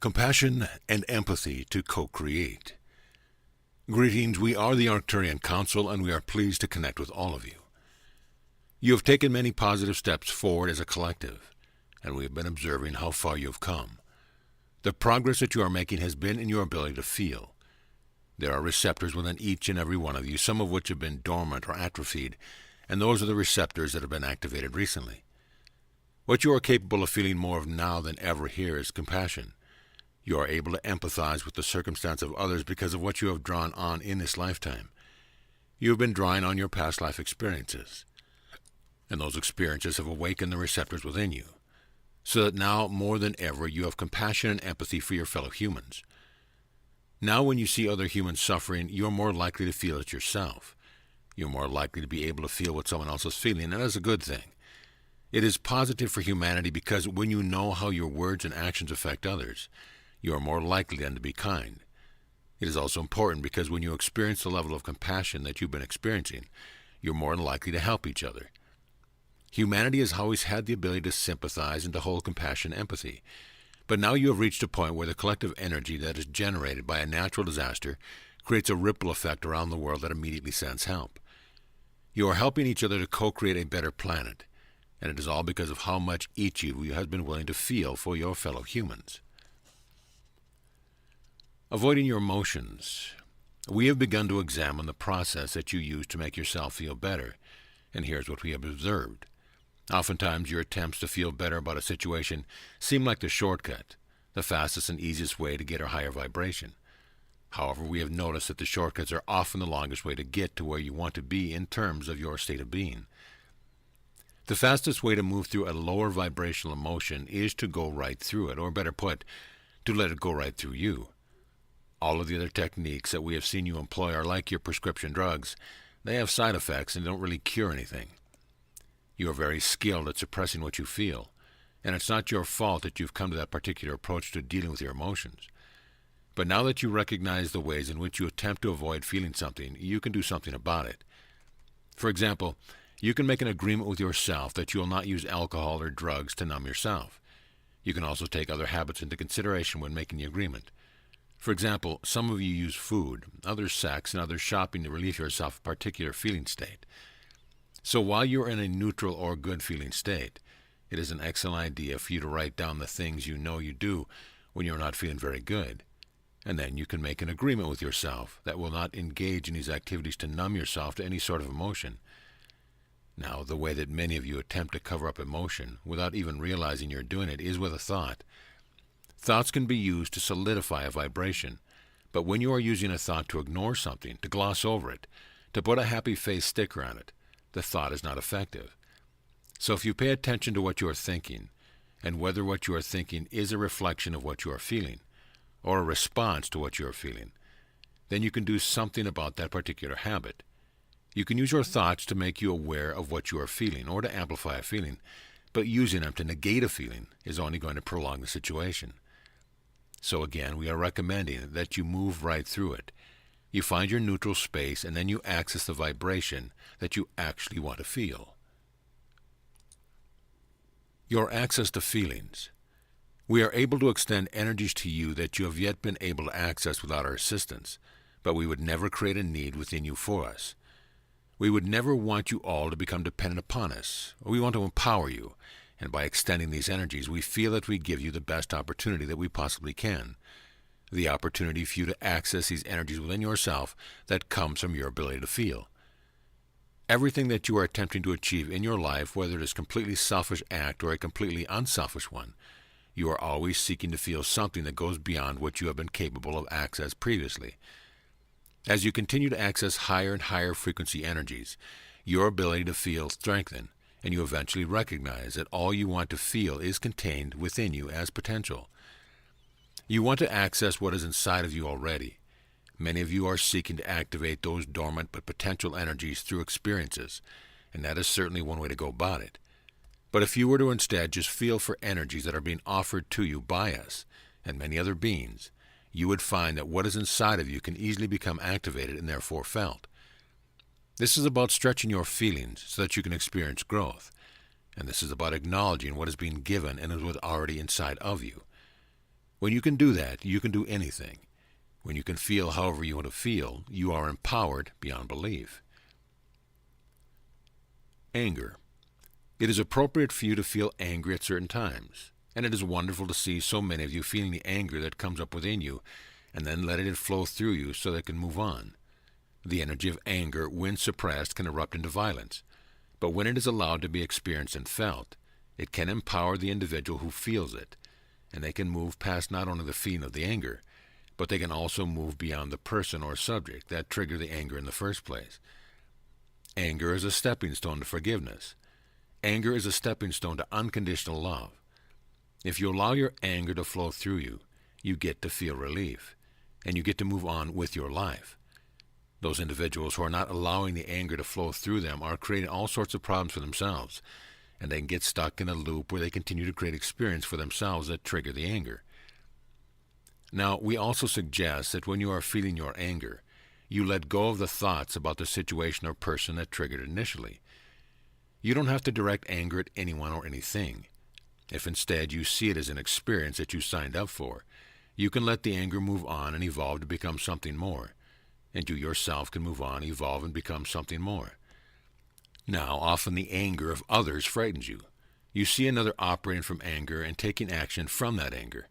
Compassion and empathy to co-create. Greetings, we are the Arcturian Council, and we are pleased to connect with all of you. You have taken many positive steps forward as a collective, and we have been observing how far you have come. The progress that you are making has been in your ability to feel. There are receptors within each and every one of you, some of which have been dormant or atrophied, and those are the receptors that have been activated recently. What you are capable of feeling more of now than ever here is compassion. You are able to empathize with the circumstance of others because of what you have drawn on in this lifetime. You have been drawing on your past life experiences, and those experiences have awakened the receptors within you, so that now more than ever you have compassion and empathy for your fellow humans. Now when you see other humans suffering, you are more likely to feel it yourself. You are more likely to be able to feel what someone else is feeling, and that's a good thing. It is positive for humanity because when you know how your words and actions affect others, you are more likely then to be kind. It is also important because when you experience the level of compassion that you've been experiencing, you're more likely to help each other. Humanity has always had the ability to sympathize and to hold compassion and empathy. But now you have reached a point where the collective energy that is generated by a natural disaster creates a ripple effect around the world that immediately sends help. You are helping each other to co-create a better planet, and it is all because of how much each of you has been willing to feel for your fellow humans. Avoiding your emotions. We have begun to examine the process that you use to make yourself feel better, and here's what we have observed. Oftentimes your attempts to feel better about a situation seem like the shortcut, the fastest and easiest way to get a higher vibration. However, we have noticed that the shortcuts are often the longest way to get to where you want to be in terms of your state of being. The fastest way to move through a lower vibrational emotion is to go right through it, or better put, to let it go right through you. All of the other techniques that we have seen you employ are like your prescription drugs. They have side effects and don't really cure anything. You are very skilled at suppressing what you feel, and it's not your fault that you've come to that particular approach to dealing with your emotions. But now that you recognize the ways in which you attempt to avoid feeling something, you can do something about it. For example, you can make an agreement with yourself that you will not use alcohol or drugs to numb yourself. You can also take other habits into consideration when making the agreement. For example, some of you use food, others sex, and others shopping to relieve yourself of a particular feeling state. So while you're in a neutral or good feeling state, it is an excellent idea for you to write down the things you know you do when you're not feeling very good. And then you can make an agreement with yourself that will not engage in these activities to numb yourself to any sort of emotion. Now, the way that many of you attempt to cover up emotion without even realizing you're doing it is with a thought. Thoughts can be used to solidify a vibration, but when you are using a thought to ignore something, to gloss over it, to put a happy face sticker on it, the thought is not effective. So if you pay attention to what you are thinking, and whether what you are thinking is a reflection of what you are feeling, or a response to what you are feeling, then you can do something about that particular habit. You can use your thoughts to make you aware of what you are feeling, or to amplify a feeling, but using them to negate a feeling is only going to prolong the situation. So again, we are recommending that you move right through it. You find your neutral space, and then you access the vibration that you actually want to feel. Your access to feelings. We are able to extend energies to you that you have yet been able to access without our assistance, but we would never create a need within you for us. We would never want you all to become dependent upon us. We want to empower you, and by extending these energies, we feel that we give you the best opportunity that we possibly can. The opportunity for you to access these energies within yourself that comes from your ability to feel. Everything that you are attempting to achieve in your life, whether it is a completely selfish act or a completely unselfish one, you are always seeking to feel something that goes beyond what you have been capable of access previously. As you continue to access higher and higher frequency energies, your ability to feel strengthens, and you eventually recognize that all you want to feel is contained within you as potential. You want to access what is inside of you already. Many of you are seeking to activate those dormant but potential energies through experiences, and that is certainly one way to go about it. But if you were to instead just feel for energies that are being offered to you by us and many other beings, you would find that what is inside of you can easily become activated and therefore felt. This is about stretching your feelings so that you can experience growth. And this is about acknowledging what is being given and is already inside of you. When you can do that, you can do anything. When you can feel however you want to feel, you are empowered beyond belief. Anger. It is appropriate for you to feel angry at certain times, and it is wonderful to see so many of you feeling the anger that comes up within you, and then letting it flow through you so that it can move on. The energy of anger, when suppressed, can erupt into violence, but when it is allowed to be experienced and felt, it can empower the individual who feels it, and they can move past not only the feeling of the anger, but they can also move beyond the person or subject that triggered the anger in the first place. Anger is a stepping stone to forgiveness. Anger is a stepping stone to unconditional love. If you allow your anger to flow through you, you get to feel relief, and you get to move on with your life. Those individuals who are not allowing the anger to flow through them are creating all sorts of problems for themselves, and they can get stuck in a loop where they continue to create experience for themselves that trigger the anger. Now, we also suggest that when you are feeling your anger, you let go of the thoughts about the situation or person that triggered it initially. You don't have to direct anger at anyone or anything. If instead you see it as an experience that you signed up for, you can let the anger move on and evolve to become something more, and you yourself can move on, evolve, and become something more. Now, often the anger of others frightens you. You see another operating from anger and taking action from that anger,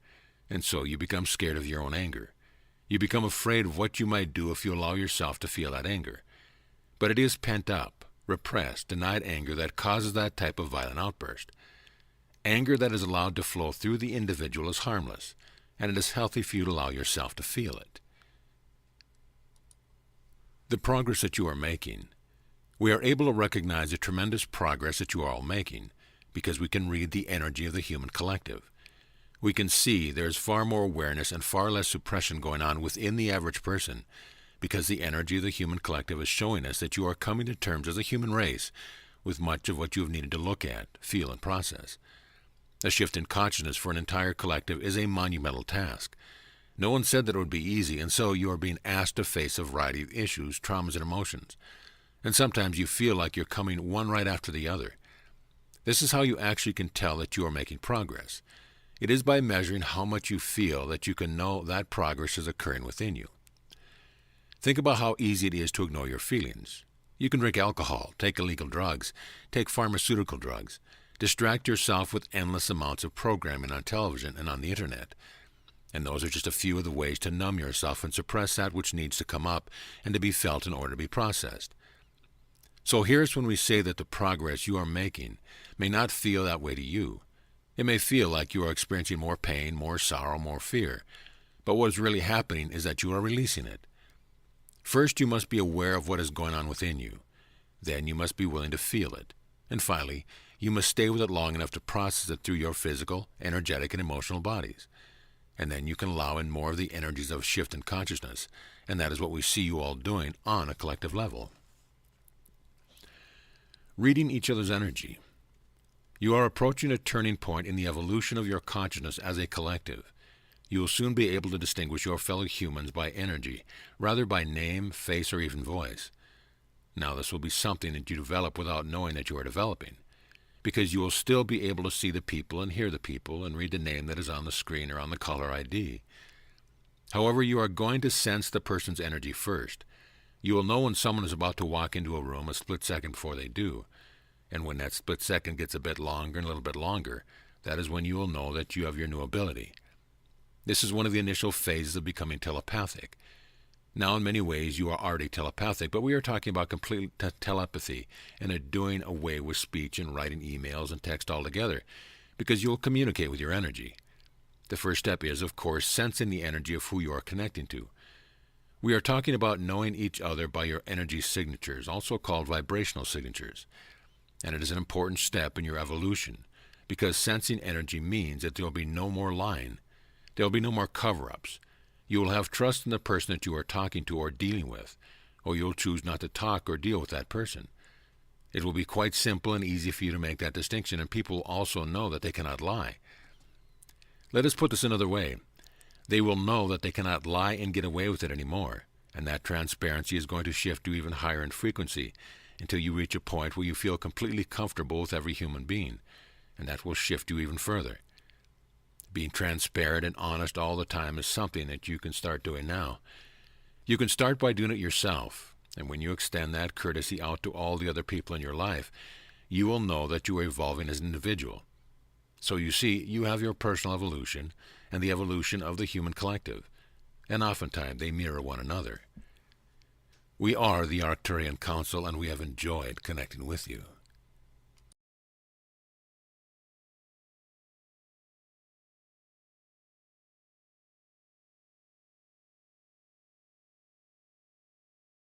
and so you become scared of your own anger. You become afraid of what you might do if you allow yourself to feel that anger. But it is pent up, repressed, denied anger that causes that type of violent outburst. Anger that is allowed to flow through the individual is harmless, and it is healthy for you to allow yourself to feel it. The progress that you are making. We are able to recognize the tremendous progress that you are all making because we can read the energy of the human collective. We can see there is far more awareness and far less suppression going on within the average person because the energy of the human collective is showing us that you are coming to terms as a human race with much of what you have needed to look at, feel, and process. A shift in consciousness for an entire collective is a monumental task. No one said that it would be easy, and so you are being asked to face a variety of issues, traumas, and emotions. And sometimes you feel like you're coming one right after the other. This is how you actually can tell that you are making progress. It is by measuring how much you feel that you can know that progress is occurring within you. Think about how easy it is to ignore your feelings. You can drink alcohol, take illegal drugs, take pharmaceutical drugs, distract yourself with endless amounts of programming on television and on the internet. And those are just a few of the ways to numb yourself and suppress that which needs to come up and to be felt in order to be processed. So here's when we say that the progress you are making may not feel that way to you. It may feel like you are experiencing more pain, more sorrow, more fear. But what is really happening is that you are releasing it. First, you must be aware of what is going on within you. Then you must be willing to feel it. And finally, you must stay with it long enough to process it through your physical, energetic, and emotional bodies. And then you can allow in more of the energies of shift in consciousness, and that is what we see you all doing on a collective level. Reading each other's energy. You are approaching a turning point in the evolution of your consciousness as a collective. You will soon be able to distinguish your fellow humans by energy, rather by name, face, or even voice. Now this will be something that you develop without knowing that you are developing, because you will still be able to see the people and hear the people and read the name that is on the screen or on the caller ID. However, you are going to sense the person's energy first. You will know when someone is about to walk into a room a split second before they do. And when that split second gets a bit longer and a little bit longer, that is when you will know that you have your new ability. This is one of the initial phases of becoming telepathic. Now, in many ways, you are already telepathic, but we are talking about complete telepathy and a doing away with speech and writing emails and text altogether, because you will communicate with your energy. The first step is, of course, sensing the energy of who you are connecting to. We are talking about knowing each other by your energy signatures, also called vibrational signatures. And it is an important step in your evolution, because sensing energy means that there will be no more lying. There will be no more cover-ups. You will have trust in the person that you are talking to or dealing with, or you will choose not to talk or deal with that person. It will be quite simple and easy for you to make that distinction, and people will also know that they cannot lie. Let us put this another way. They will know that they cannot lie and get away with it anymore, and that transparency is going to shift you even higher in frequency until you reach a point where you feel completely comfortable with every human being, and that will shift you even further. Being transparent and honest all the time is something that you can start doing now. You can start by doing it yourself, and when you extend that courtesy out to all the other people in your life, you will know that you are evolving as an individual. So you see, you have your personal evolution and the evolution of the human collective, and oftentimes they mirror one another. We are the Arcturian Council, and we have enjoyed connecting with you.